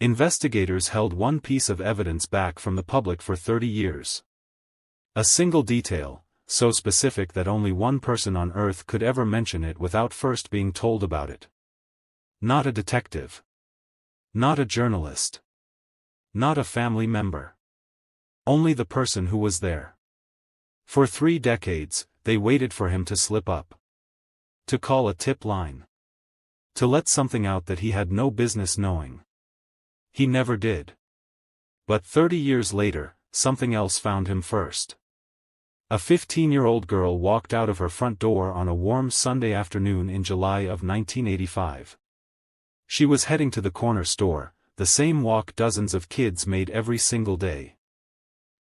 Investigators held one piece of evidence back from the public for 30 years. A single detail, so specific that only one person on Earth could ever mention it without first being told about it. Not a detective. Not a journalist. Not a family member. Only the person who was there. For 3 decades, they waited for him to slip up. To call a tip line. To let something out that he had no business knowing. He never did. But 30 years later, something else found him first. A 15-year-old girl walked out of her front door on a warm Sunday afternoon in July of 1985. She was heading to the corner store, the same walk dozens of kids made every single day.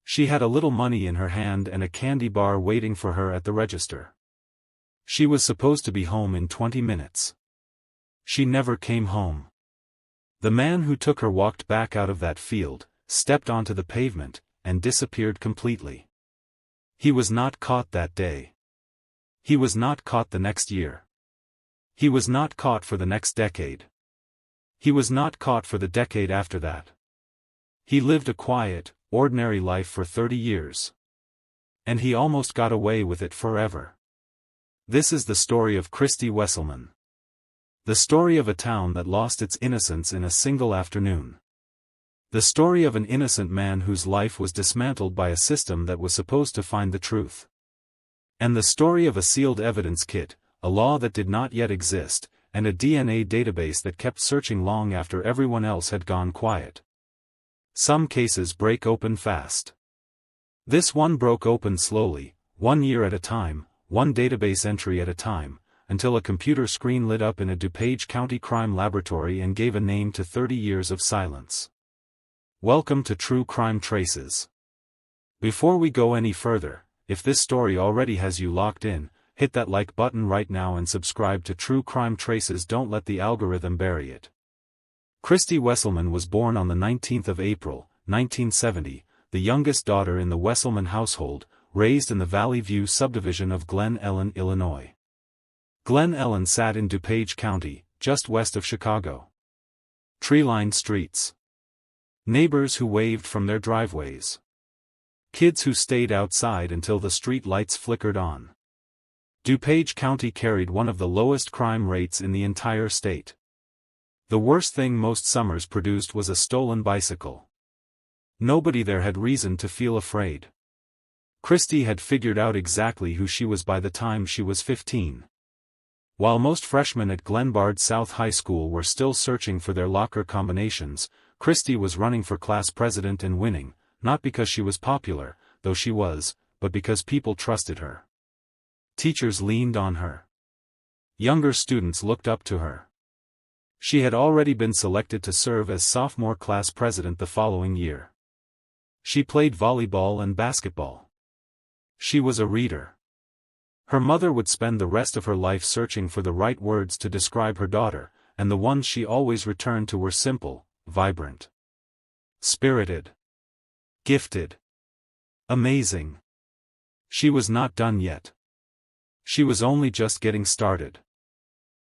She had a little money in her hand and a candy bar waiting for her at the register. She was supposed to be home in 20 minutes. She never came home. The man who took her walked back out of that field, stepped onto the pavement, and disappeared completely. He was not caught that day. He was not caught the next year. He was not caught for the next decade. He was not caught for the decade after that. He lived a quiet, ordinary life for 30 years. And he almost got away with it forever. This is the story of Christy Wesselman. The story of a town that lost its innocence in a single afternoon. The story of an innocent man whose life was dismantled by a system that was supposed to find the truth. And the story of a sealed evidence kit, a law that did not yet exist, and a DNA database that kept searching long after everyone else had gone quiet. Some cases break open fast. This one broke open slowly, 1 year at a time, one database entry at a time, until a computer screen lit up in a DuPage County crime laboratory and gave a name to 30 years of silence. Welcome to True Crime Traces. Before we go any further, if this story already has you locked in, hit that like button right now and subscribe to True Crime Traces. Don't let the algorithm bury it. Christy Wesselman was born on the 19th of April, 1970, the youngest daughter in the Wesselman household, raised in the Valley View subdivision of Glen Ellen, Illinois. Glen Ellen sat in DuPage County, just west of Chicago. Tree-lined streets. Neighbors who waved from their driveways. Kids who stayed outside until the street lights flickered on. DuPage County carried one of the lowest crime rates in the entire state. The worst thing most summers produced was a stolen bicycle. Nobody there had reason to feel afraid. Christy had figured out exactly who she was by the time she was 15. While most freshmen at Glenbard South High School were still searching for their locker combinations, Christy was running for class president and winning, not because she was popular, though she was, but because people trusted her. Teachers leaned on her. Younger students looked up to her. She had already been selected to serve as sophomore class president the following year. She played volleyball and basketball. She was a reader. Her mother would spend the rest of her life searching for the right words to describe her daughter, and the ones she always returned to were simple, vibrant, spirited, gifted, amazing. She was not done yet. She was only just getting started.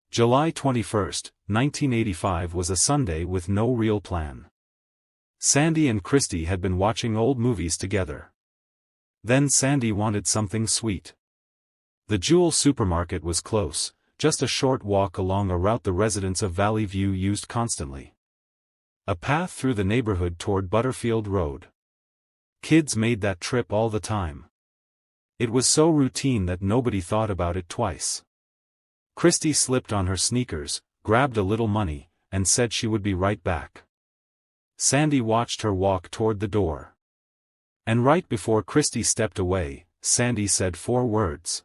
July 21, 1985 was a Sunday with no real plan. Sandy and Christy had been watching old movies together. Then Sandy wanted something sweet. The Jewel supermarket was close, just a short walk along a route the residents of Valley View used constantly. A path through the neighborhood toward Butterfield Road. Kids made that trip all the time. It was so routine that nobody thought about it twice. Christy slipped on her sneakers, grabbed a little money, and said she would be right back. Sandy watched her walk toward the door. And right before Christy stepped away, Sandy said 4 words.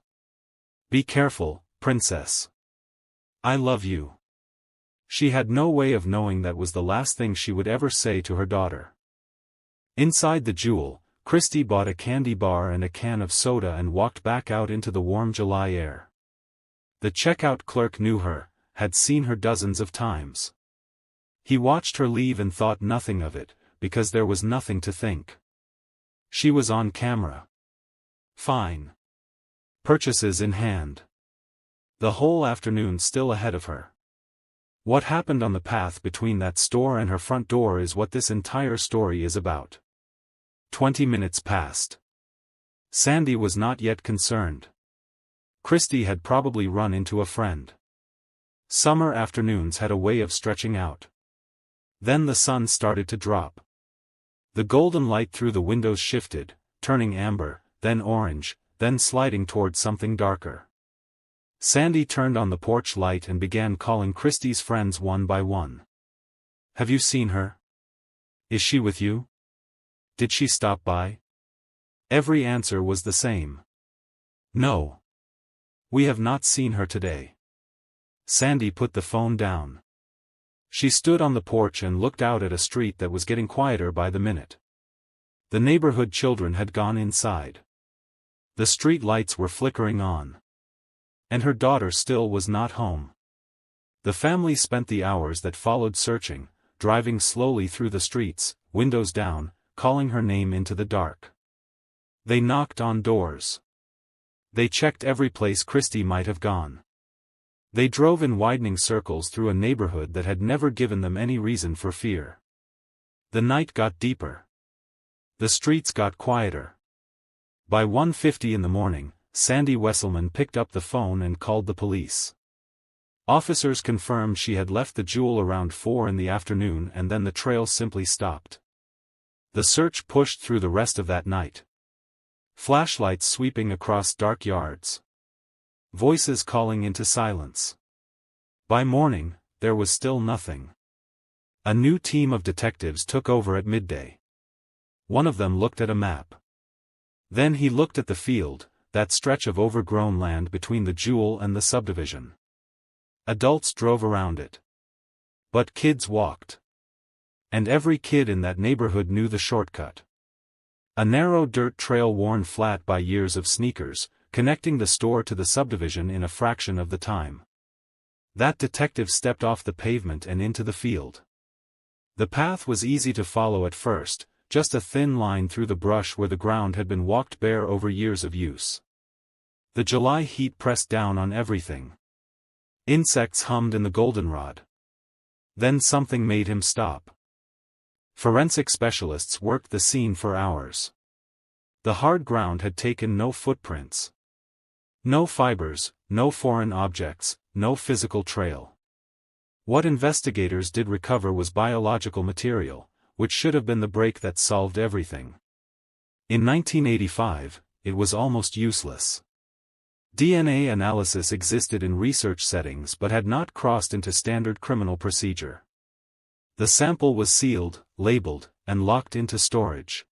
"Be careful, princess. I love you." She had no way of knowing that was the last thing she would ever say to her daughter. Inside the Jewel, Christy bought a candy bar and a can of soda and walked back out into the warm July air. The checkout clerk knew her, had seen her dozens of times. He watched her leave and thought nothing of it, because there was nothing to think. She was on camera. Fine. Purchases in hand. The whole afternoon still ahead of her. What happened on the path between that store and her front door is what this entire story is about. 20 minutes passed. Sandy was not yet concerned. Christy had probably run into a friend. Summer afternoons had a way of stretching out. Then the sun started to drop. The golden light through the windows shifted, turning amber, then orange, then sliding toward something darker. Sandy turned on the porch light and began calling Christy's friends one by one. "Have you seen her? Is she with you? Did she stop by?" Every answer was the same. "No. We have not seen her today." Sandy put the phone down. She stood on the porch and looked out at a street that was getting quieter by the minute. The neighborhood children had gone inside. The street lights were flickering on. And her daughter still was not home. The family spent the hours that followed searching, driving slowly through the streets, windows down, calling her name into the dark. They knocked on doors. They checked every place Christy might have gone. They drove in widening circles through a neighborhood that had never given them any reason for fear. The night got deeper. The streets got quieter. By 1:50 in the morning, Sandy Wesselman picked up the phone and called the police. Officers confirmed she had left the Jewel around 4 in the afternoon, and then the trail simply stopped. The search pushed through the rest of that night. Flashlights sweeping across dark yards. Voices calling into silence. By morning, there was still nothing. A new team of detectives took over at midday. One of them looked at a map. Then he looked at the field, that stretch of overgrown land between the Jewel and the subdivision. Adults drove around it. But kids walked. And every kid in that neighborhood knew the shortcut. A narrow dirt trail worn flat by years of sneakers, connecting the store to the subdivision in a fraction of the time. That detective stepped off the pavement and into the field. The path was easy to follow at first, just a thin line through the brush where the ground had been walked bare over years of use. The July heat pressed down on everything. Insects hummed in the goldenrod. Then something made him stop. Forensic specialists worked the scene for hours. The hard ground had taken no footprints. No fibers, no foreign objects, no physical trail. What investigators did recover was biological material, which should have been the break that solved everything. In 1985, it was almost useless. DNA analysis existed in research settings but had not crossed into standard criminal procedure. The sample was sealed, labeled, and locked into storage.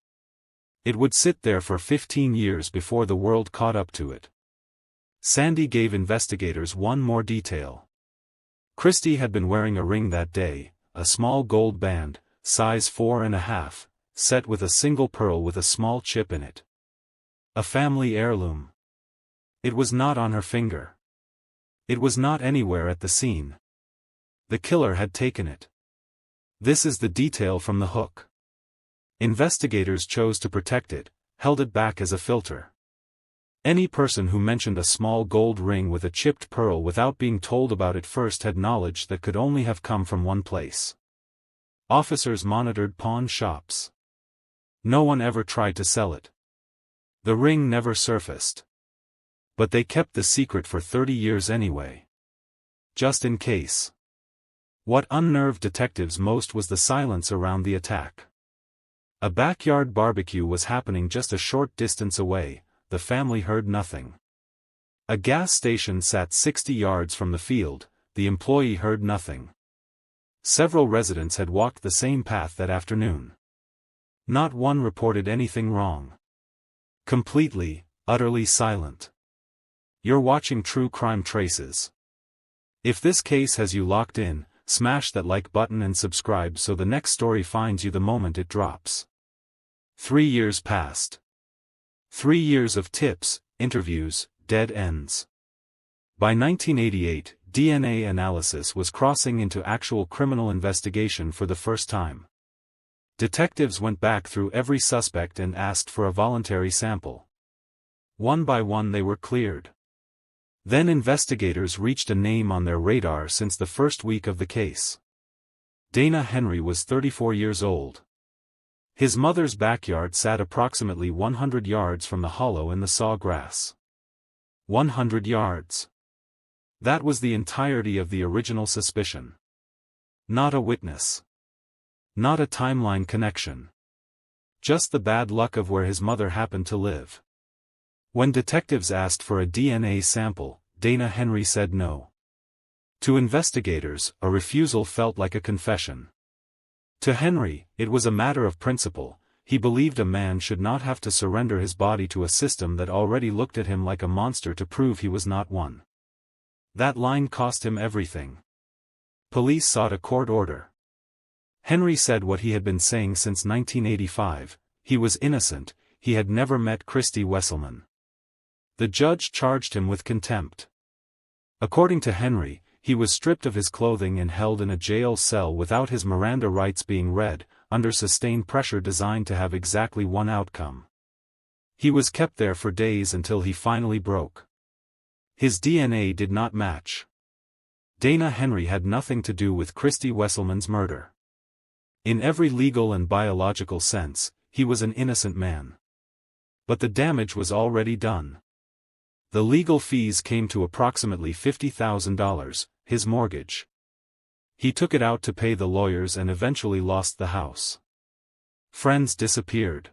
It would sit there for 15 years before the world caught up to it. Sandy gave investigators one more detail. Christy had been wearing a ring that day, a small gold band, size 4.5, set with a single pearl with a small chip in it. A family heirloom. It was not on her finger. It was not anywhere at the scene. The killer had taken it. This is the detail from the hook. Investigators chose to protect it, held it back as a filter. Any person who mentioned a small gold ring with a chipped pearl without being told about it first had knowledge that could only have come from one place. Officers monitored pawn shops. No one ever tried to sell it. The ring never surfaced. But they kept the secret for 30 years anyway. Just in case. What unnerved detectives most was the silence around the attack. A backyard barbecue was happening just a short distance away, the family heard nothing. A gas station sat 60 yards from the field, the employee heard nothing. Several residents had walked the same path that afternoon. Not one reported anything wrong. Completely, utterly silent. You're watching True Crime Traces. If this case has you locked in, smash that like button and subscribe so the next story finds you the moment it drops. 3 years passed. 3 years of tips, interviews, dead ends. By 1988, DNA analysis was crossing into actual criminal investigation for the first time. Detectives went back through every suspect and asked for a voluntary sample. One by one they were cleared. Then investigators reached a name on their radar since the first week of the case. Dana Henry was 34 years old. His mother's backyard sat approximately 100 yards from the hollow in the sawgrass. 100 yards. That was the entirety of the original suspicion. Not a witness. Not a timeline connection. Just the bad luck of where his mother happened to live. When detectives asked for a DNA sample, Dana Henry said no. To investigators, a refusal felt like a confession. To Henry, it was a matter of principle. He believed a man should not have to surrender his body to a system that already looked at him like a monster to prove he was not one. That line cost him everything. Police sought a court order. Henry said what he had been saying since 1985, he was innocent, he had never met Christy Wesselman. The judge charged him with contempt. According to Henry, he was stripped of his clothing and held in a jail cell without his Miranda rights being read, under sustained pressure designed to have exactly one outcome. He was kept there for days until he finally broke. His DNA did not match. Dana Henry had nothing to do with Christy Wesselman's murder. In every legal and biological sense, he was an innocent man. But the damage was already done. The legal fees came to approximately $50,000, his mortgage. He took it out to pay the lawyers and eventually lost the house. Friends disappeared.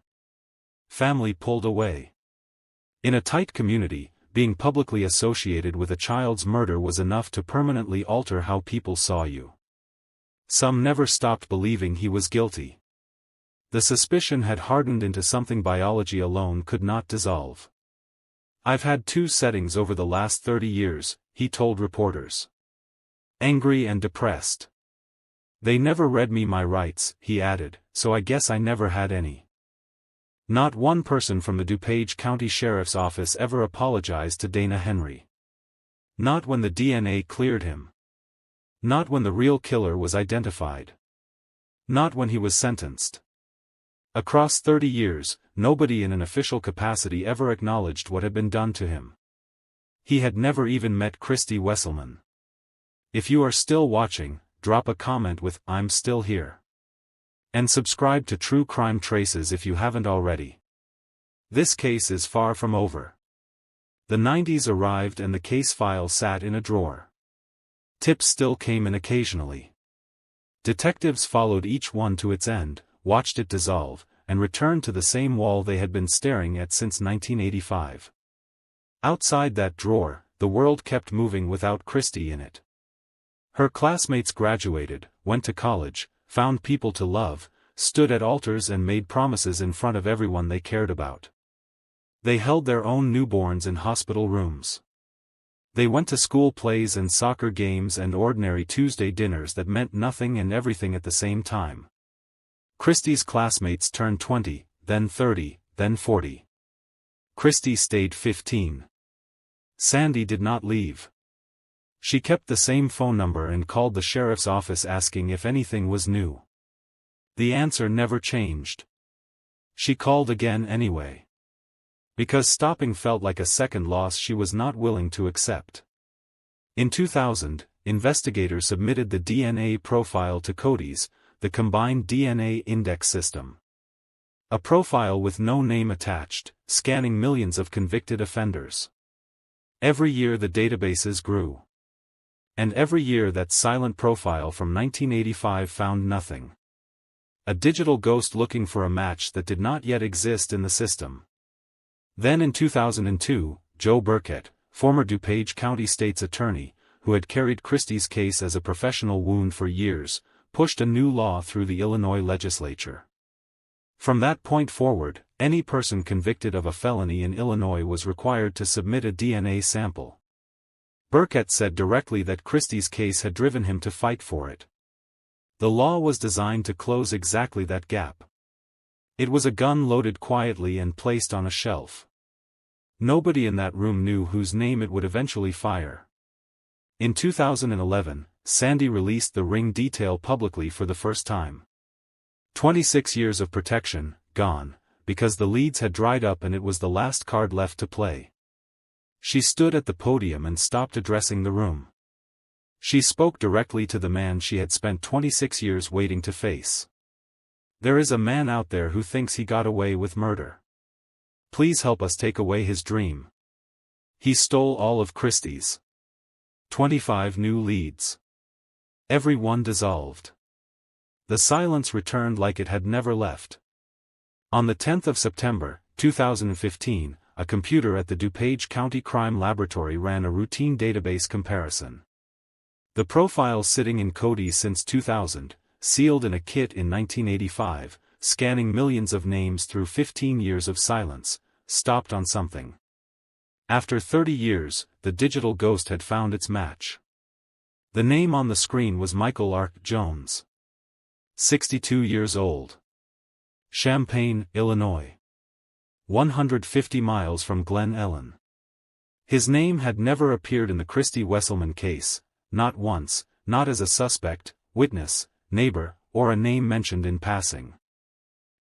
Family pulled away. In a tight community, being publicly associated with a child's murder was enough to permanently alter how people saw you. Some never stopped believing he was guilty. The suspicion had hardened into something biology alone could not dissolve. "I've had 2 settings over the last 30 years, he told reporters. Angry and depressed. They never read me my rights, he added, so I guess I never had any. Not one person from the DuPage County Sheriff's Office ever apologized to Dana Henry. Not when the DNA cleared him. Not when the real killer was identified. Not when he was sentenced. Across 30 years, nobody in an official capacity ever acknowledged what had been done to him. He had never even met Christy Wesselman. If you are still watching, drop a comment with "I'm still here." And subscribe to True Crime Traces if you haven't already. This case is far from over. The 90s arrived and the case file sat in a drawer. Tips still came in occasionally. Detectives followed each one to its end, watched it dissolve, and returned to the same wall they had been staring at since 1985. Outside that drawer, the world kept moving without Christy in it. Her classmates graduated, went to college, found people to love, stood at altars and made promises in front of everyone they cared about. They held their own newborns in hospital rooms. They went to school plays and soccer games and ordinary Tuesday dinners that meant nothing and everything at the same time. Christy's classmates turned 20, then 30, then 40. Christy stayed 15. Sandy did not leave. She kept the same phone number and called the sheriff's office asking if anything was new. The answer never changed. She called again anyway. Because stopping felt like a second loss she was not willing to accept. In 2000, investigators submitted the DNA profile to CODIS, the Combined DNA Index System. A profile with no name attached, scanning millions of convicted offenders. Every year the databases grew. And every year that silent profile from 1985 found nothing. A digital ghost looking for a match that did not yet exist in the system. Then in 2002, Joe Burkett, former DuPage County State's attorney, who had carried Christy's case as a professional wound for years, pushed a new law through the Illinois legislature. From that point forward, any person convicted of a felony in Illinois was required to submit a DNA sample. Burkett said directly that Christy's case had driven him to fight for it. The law was designed to close exactly that gap. It was a gun loaded quietly and placed on a shelf. Nobody in that room knew whose name it would eventually fire. In 2011, Sandy released the ring detail publicly for the first time. 26 years of protection, gone, because the leads had dried up and it was the last card left to play. She stood at the podium and stopped addressing the room. She spoke directly to the man she had spent 26 years waiting to face. There is a man out there who thinks he got away with murder. Please help us take away his dream. He stole all of Christie's 25 new leads. Every one dissolved. The silence returned like it had never left. On the 10th of September, 2015, a computer at the DuPage County Crime Laboratory ran a routine database comparison. The profiles sitting in Cody since 2000, sealed in a kit in 1985, scanning millions of names through 15 years of silence, stopped on something. After 30 years, the digital ghost had found its match. The name on the screen was Michael Ark Jones. 62 years old. Champaign, Illinois. 150 miles from Glen Ellen. His name had never appeared in the Christy Wesselman case, not once, not as a suspect, witness, neighbor, or a name mentioned in passing.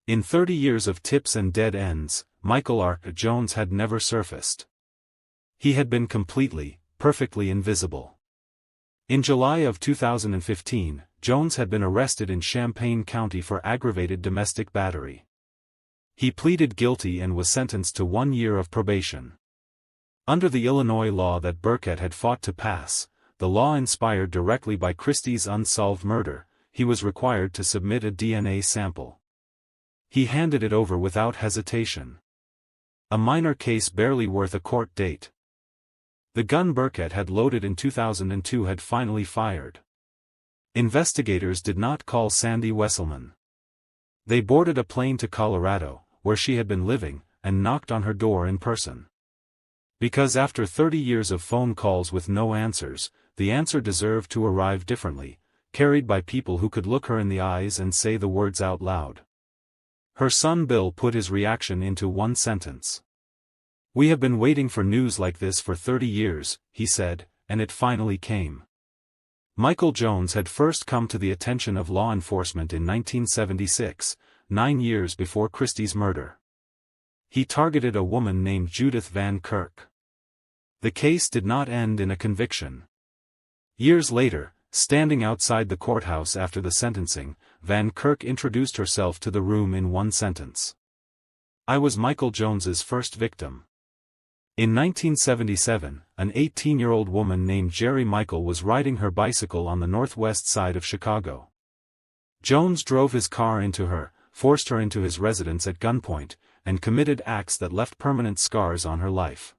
In 30 years of tips and dead ends, Michael Ark Jones had never surfaced. He had been completely, perfectly invisible. In July of 2015, Jones had been arrested in Champaign County for aggravated domestic battery. He pleaded guilty and was sentenced to 1 year of probation. Under the Illinois law that Burkett had fought to pass, the law inspired directly by Christie's unsolved murder, he was required to submit a DNA sample. He handed it over without hesitation. A minor case barely worth a court date. The gun Burkett had loaded in 2002 had finally fired. Investigators did not call Sandy Wesselman. They boarded a plane to Colorado, where she had been living, and knocked on her door in person. Because after 30 years of phone calls with no answers, the answer deserved to arrive differently, carried by people who could look her in the eyes and say the words out loud. Her son Bill put his reaction into one sentence. "We have been waiting for news like this for 30 years, he said, and it finally came." Michael Jones had first come to the attention of law enforcement in 1976, 9 years before Christie's murder. He targeted a woman named Judith Van Kirk. The case did not end in a conviction. Years later, standing outside the courthouse after the sentencing, Van Kirk introduced herself to the room in one sentence. "I was Michael Jones's first victim." In 1977, an 18-year-old woman named Jerry Michael was riding her bicycle on the northwest side of Chicago. Jones drove his car into her, forced her into his residence at gunpoint, and committed acts that left permanent scars on her life.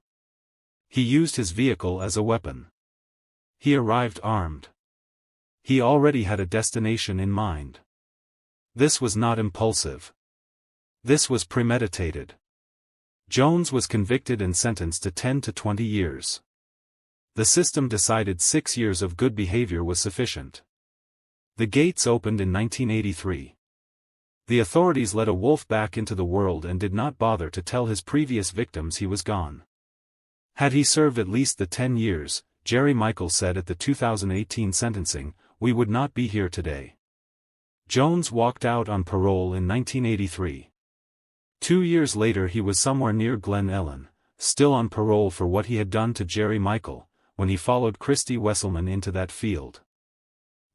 He used his vehicle as a weapon. He arrived armed. He already had a destination in mind. This was not impulsive. This was premeditated. Jones was convicted and sentenced to 10 to 20 years. The system decided 6 years of good behavior was sufficient. The gates opened in 1983. The authorities let a wolf back into the world and did not bother to tell his previous victims he was gone. Had he served at least the 10 years, Jerry Michael said at the 2018 sentencing, we would not be here today. Jones walked out on parole in 1983. 2 years later he was somewhere near Glen Ellen, still on parole for what he had done to Jerry Michael, when he followed Christy Wesselman into that field.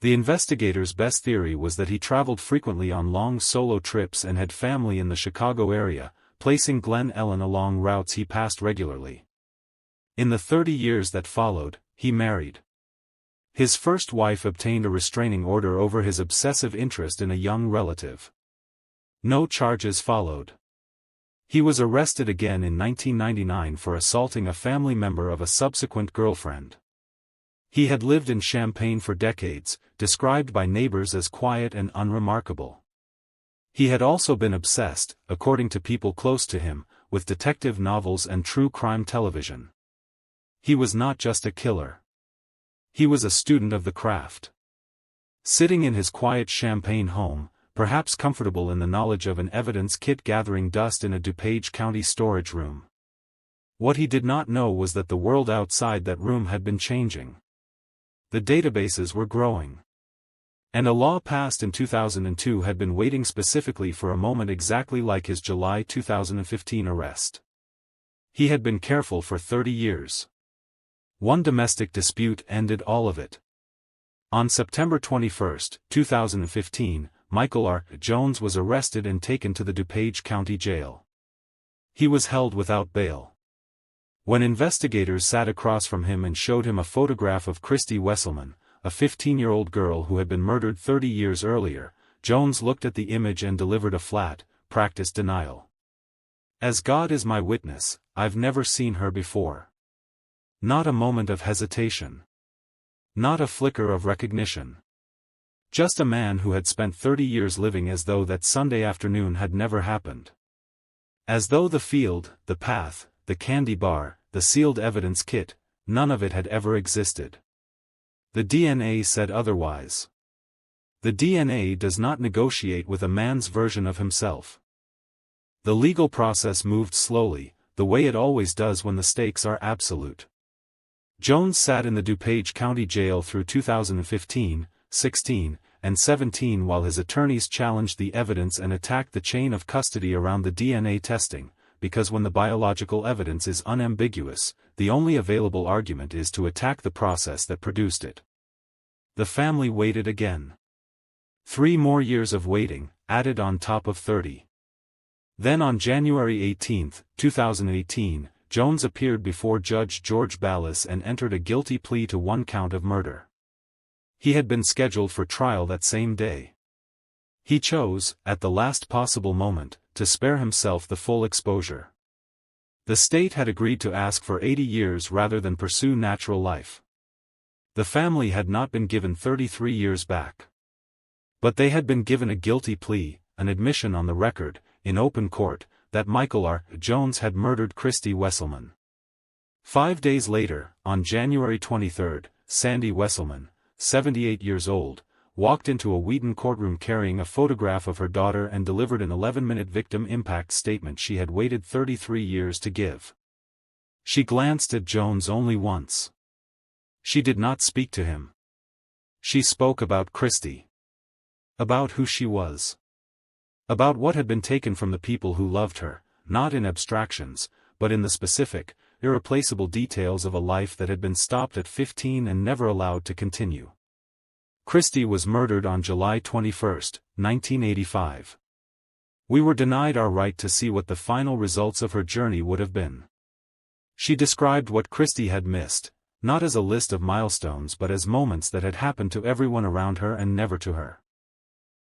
The investigators' best theory was that he traveled frequently on long solo trips and had family in the Chicago area, placing Glen Ellen along routes he passed regularly. In the 30 years that followed, he married. His first wife obtained a restraining order over his obsessive interest in a young relative. No charges followed. He was arrested again in 1999 for assaulting a family member of a subsequent girlfriend. He had lived in Champaign for decades, described by neighbors as quiet and unremarkable. He had also been obsessed, according to people close to him, with detective novels and true crime television. He was not just a killer. He was a student of the craft. Sitting in his quiet Champaign home, perhaps comfortable in the knowledge of an evidence kit gathering dust in a DuPage County storage room. What he did not know was that the world outside that room had been changing. The databases were growing. And a law passed in 2002 had been waiting specifically for a moment exactly like his July 2015 arrest. He had been careful for 30 years. One domestic dispute ended all of it. On September 21, 2015, Michael R. Jones was arrested and taken to the DuPage County Jail. He was held without bail. When investigators sat across from him and showed him a photograph of CHRISTY Wesselman, a 15-year-old girl who had been murdered 30 years earlier, Jones looked at the image and delivered a flat, practiced denial. "As God is my witness, I've never seen her before." Not a moment of hesitation. Not a flicker of recognition. Just a man who had spent 30 years living as though that Sunday afternoon had never happened. As though the field, the path, the candy bar, the sealed evidence kit, none of it had ever existed. The DNA said otherwise. The DNA does not negotiate with a man's version of himself. The legal process moved slowly, the way it always does when the stakes are absolute. Jones sat in the DuPage County Jail through 2015, 16, and 17 while his attorneys challenged the evidence and attacked the chain of custody around the DNA testing, because when the biological evidence is unambiguous, the only available argument is to attack the process that produced it. The family waited again. 3 more years of waiting, added on top of 30. Then on January 18, 2018, Jones appeared before Judge George Ballas and entered a guilty plea to 1 count of murder. He had been scheduled for trial that same day. He chose, at the last possible moment, to spare himself the full exposure. The state had agreed to ask for 80 years rather than pursue natural life. The family had not been given 33 years back. But they had been given a guilty plea, an admission on the record, in open court, that Michael R. Jones had murdered CHRISTY Wesselman. 5 days later, on January 23, Sandy Wesselman, 78 years old, walked into a Wheaton courtroom carrying a photograph of her daughter and delivered an 11-minute victim impact statement she had waited 33 years to give. She glanced at Jones only once. She did not speak to him. She spoke about CHRISTY. About who she was. About what had been taken from the people who loved her, not in abstractions, but in the specific, irreplaceable details of a life that had been stopped at 15 and never allowed to continue. CHRISTY was murdered on July 21, 1985. We were denied our right to see what the final results of her journey would have been. She described what CHRISTY had missed, not as a list of milestones but as moments that had happened to everyone around her and never to her.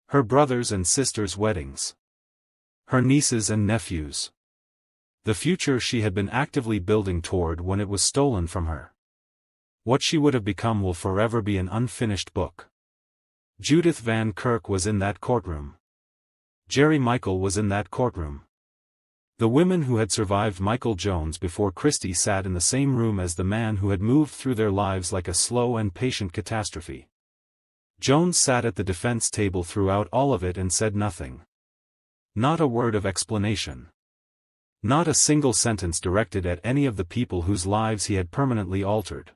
Her brothers' and sisters' weddings. Her nieces and nephews. The future she had been actively building toward when it was stolen from her. What she would have become will forever be an unfinished book. Judith Van Kirk was in that courtroom. Jerry Michael was in that courtroom. The women who had survived Michael Jones before CHRISTY sat in the same room as the man who had moved through their lives like a slow and patient catastrophe. Jones sat at the defense table throughout all of it and said nothing. Not a word of explanation. Not a single sentence directed at any of the people whose lives he had permanently altered.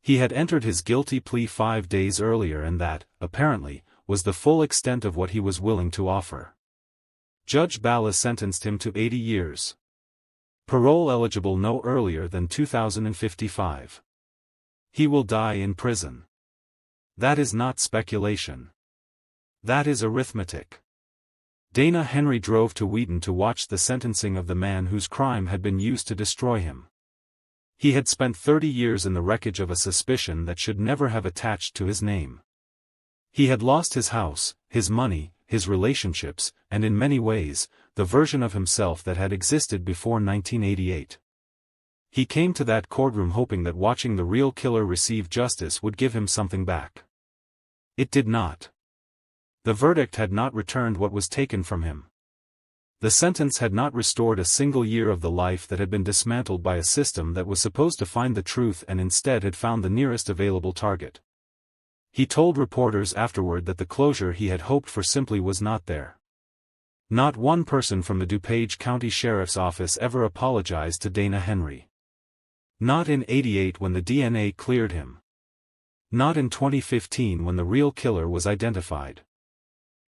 He had entered his guilty plea 5 days earlier and that, apparently, was the full extent of what he was willing to offer. Judge Ballas sentenced him to 80 years. Parole eligible no earlier than 2055. He will die in prison. That is not speculation. That is arithmetic. Dana Henry drove to Wheaton to watch the sentencing of the man whose crime had been used to destroy him. He had spent 30 years in the wreckage of a suspicion that should never have attached to his name. He had lost his house, his money, his relationships, and in many ways, the version of himself that had existed before 1988. He came to that courtroom hoping that watching the real killer receive justice would give him something back. It did not. The verdict had not returned what was taken from him. The sentence had not restored a single year of the life that had been dismantled by a system that was supposed to find the truth and instead had found the nearest available target. He told reporters afterward that the closure he had hoped for simply was not there. Not one person from the DuPage County Sheriff's Office ever apologized to Dana Henry. Not in '88 when the DNA cleared him. Not in 2015 when the real killer was identified.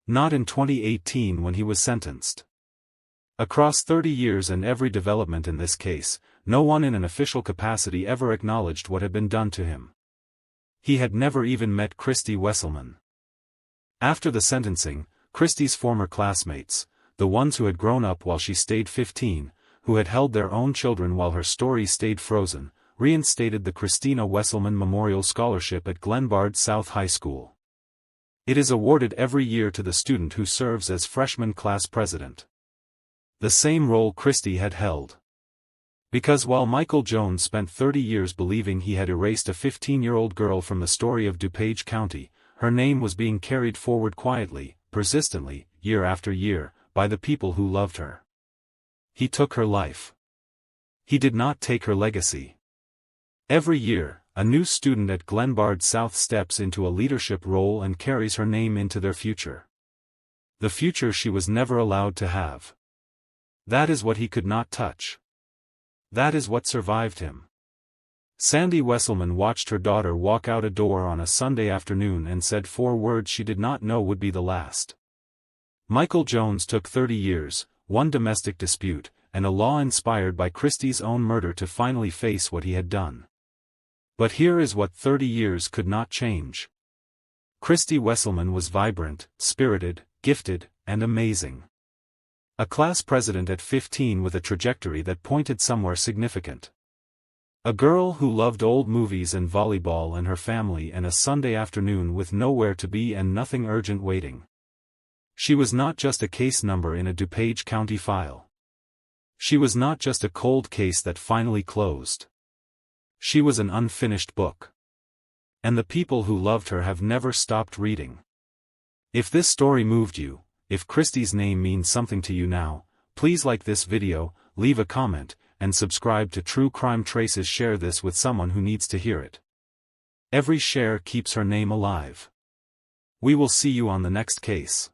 Not in 2018 when he was sentenced. Across 30 years and every development in this case, no one in an official capacity ever acknowledged what had been done to him. He had never even met Christy Wesselman. After the sentencing, Christy's former classmates, the ones who had grown up while she stayed 15, who had held their own children while her story stayed frozen, reinstated the Christina Wesselman Memorial Scholarship at Glenbard South High School. It is awarded every year to the student who serves as freshman class president. The same role Christy had held. Because while Michael Jones spent 30 years believing he had erased a 15-year-old girl from the story of DuPage County, her name was being carried forward quietly, persistently, year after year, by the people who loved her. He took her life. He did not take her legacy. Every year, a new student at Glenbard South steps into a leadership role and carries her name into their future. The future she was never allowed to have. That is what he could not touch. That is what survived him. Sandy Wesselman watched her daughter walk out a door on a Sunday afternoon and said 4 words she did not know would be the last. Michael Jones took 30 years, 1 domestic dispute, and a law inspired by Christy's own murder to finally face what he had done. But here is what 30 years could not change. Christy Wesselman was vibrant, spirited, gifted, and amazing. A class president at 15 with a trajectory that pointed somewhere significant. A girl who loved old movies and volleyball and her family and a Sunday afternoon with nowhere to be and nothing urgent waiting. She was not just a case number in a DuPage County file. She was not just a cold case that finally closed. She was an unfinished book. And the people who loved her have never stopped reading. If this story moved you, if Christy's name means something to you now, please like this video, leave a comment, and subscribe to True Crime Traces. Share this with someone who needs to hear it. Every share keeps her name alive. We will see you on the next case.